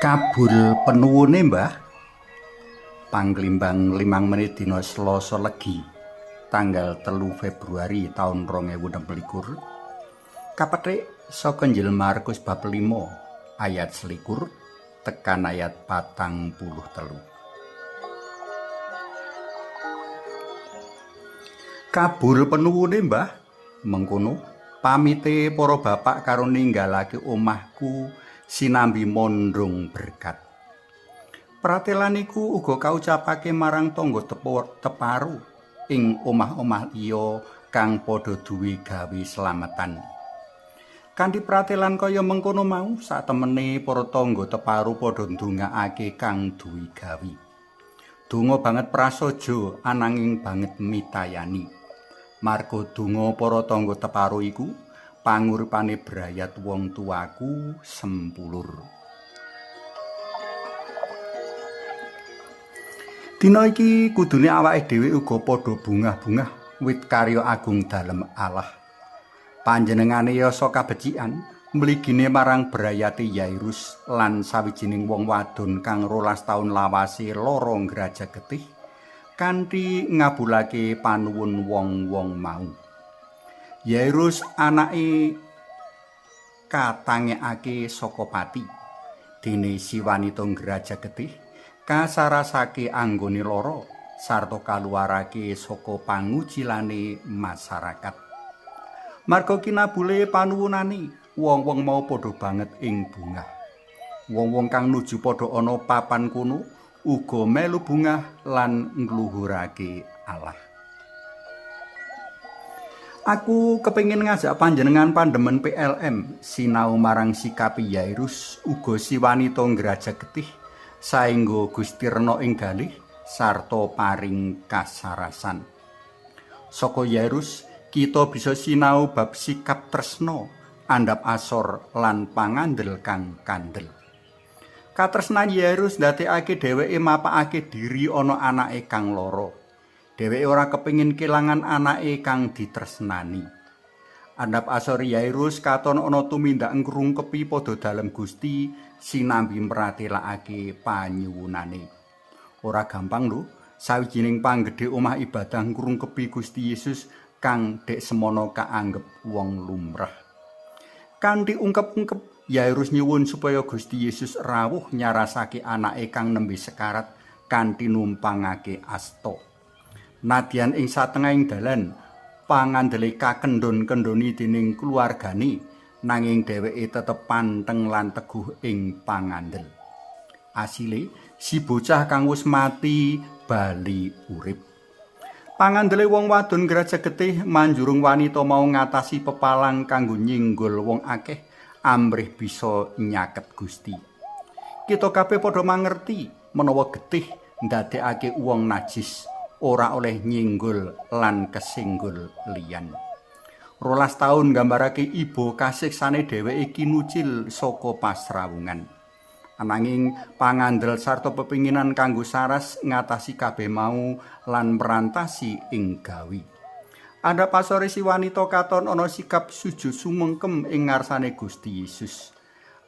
Kabul penuwune Mbah Panglimbang 5 menit dina Selasa Legi tanggal 3 Februari taun 2026 kapethik saka Injil Markus bab 5 ayat 21 tekan ayat 43. Kabul penuwune Mbah mengkono pamite para bapak karo ninggalake omahku sinambi mondrong berkat. Pratelan iku uga kaucapake marang tangga teparu ing omah-omah liya kang padha duwe gawe slametan. Kanthi pratelan kaya mengkono mau satemene para tangga teparu padha ndongaake kang duwe gawe. Donga banget prasaja ananging banget mitayani. Marga donga para tangga teparu iku panguripane brayat wong tuaku sempulur. Dina iki kudune awake dhewe uga padha bungah-bungah wit karya agung dalem Allah. Panjenengane yasa kabecikan mligine marang brayate Yairus lan sawijining wong wadon kang 12 taun lawase lara ngraja getih kanthi ngabulake panuwun wong-wong mau. Yairus anake katangekake saka pati. Dene si wanita ngraja getih kasarasake anggone lara sarta kaluwarake saka pangucilane masyarakat. Marga kinabule panuwunane, wong-wong mau padha banget ing bungah. Wong-wong kang nuju padha ana papan kuno uga melu bungah lan ngluhurake Allah. Aku kepengin ngajak panjenengan pandemen PLM sinau marang sikapi Yairus uga si wanita ngraja getih saengga Gusti rena ing galih sarta paring kasarasan. Saka Yairus kita bisa sinau bab sikap tresna, andhap asor lan pangandel kang kandel. Katresnan Yairus ndadekake dheweke mapakake diri ana anake kang lara. Dheweke ora kepengin kelangan anake kang ditresnani. Andhap asor Yairus katon ana tumindak ngrungkepi padha dalem Gusti sinambi mratelakake panyuwunane. Ora gampang lho, sawijining panggedhe omah ibadah ngrungkepi Gusti Yesus kang dek semono kaanggep wong lumrah. Kanthi ungkep-ungkep Yairus nyuwun supaya Gusti Yesus rawuh nyarasake anake kang nembe sekarat kanthi numpangake asta. Nadyan ing satengahing dalan pangandele kakendhon-kendhoni dening keluargane nanging dheweke tetep panteng lan teguh ing pangandel. Asile si bocah kang wis mati bali urip. Pangandele wong wadon ngraja getih manjurung wanita mau ngatasi pepalang kanggo nyinggol wong akeh amrih bisa nyaket Gusti. Kita kabeh padha mangerti menawa getih ndadekake wong najis ora oleh nyinggol lan kesinggol liyan. 12 taun nggambarake iba kasiksane dheweke kinucil saka pasrawungan. Ananging pangandel sarta pepinginan kanggo saras ngatasi kabeh mau lan merantasi ing gawi. Andhap asore si wanita katon ana sikap sujud sumengkem ing ngarsane Gusti Yesus.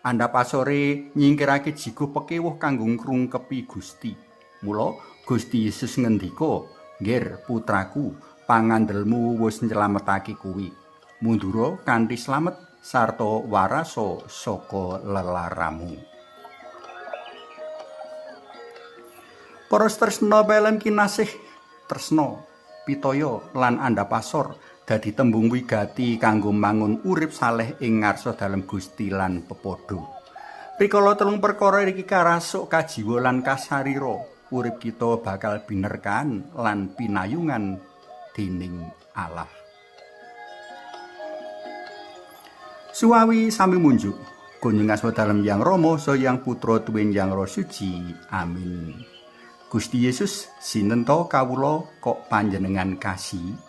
Andhap asore nyingkirake jigo pekewuh kanggo ngrungkepi Gusti. Mula Gusti Yesus ngendika, "Nggir putraku, pangandelmu wis nyelametake kuwi. Mundura kanthi slamet sarta warasa saka lelaramu." Para tresna pelem kinasih tresna, pitaya lan andhap asor dadi tembung wigati kanggo mangun urip saleh ing ngarsa dalem Gusti lan pepadha. Rikala telung perkara iki karasuk kajiwa lan kasarira, urip kita bakal binerkan lan pinayungan dening Allah. Suwawi sami munjuk, kunjung aswa dalem Yang Rama so Yang Putra tuwin Yang Roh Suci. Amin. Gusti Yesus, sinten to kawula kok panjenengan kasih?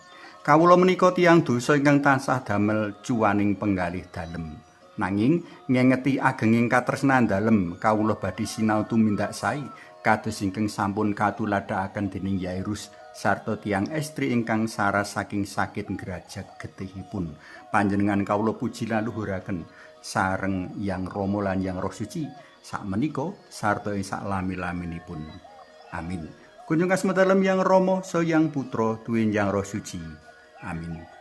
Kawula menika tiyang dosa ingkang tansah damel cuwaning penggalih dalem. Nanging ngengeti agenging katresnan dalem kawula badhe sinau tumindak sae kados ingkang sampun katuladhakaken dening Yairus sarta tiyang estri ingkang saras saking sakit ngrajak getihipun. Panjenengan kawula puji lan luhuraken sareng Yang Rama lan Yang Roh Suci sakmenika sarta ing saklami-laminipun. Amin. Kunjung kasmetalem Yang Rama saha Yang Putra duwe Yang Roh Suci. Amin.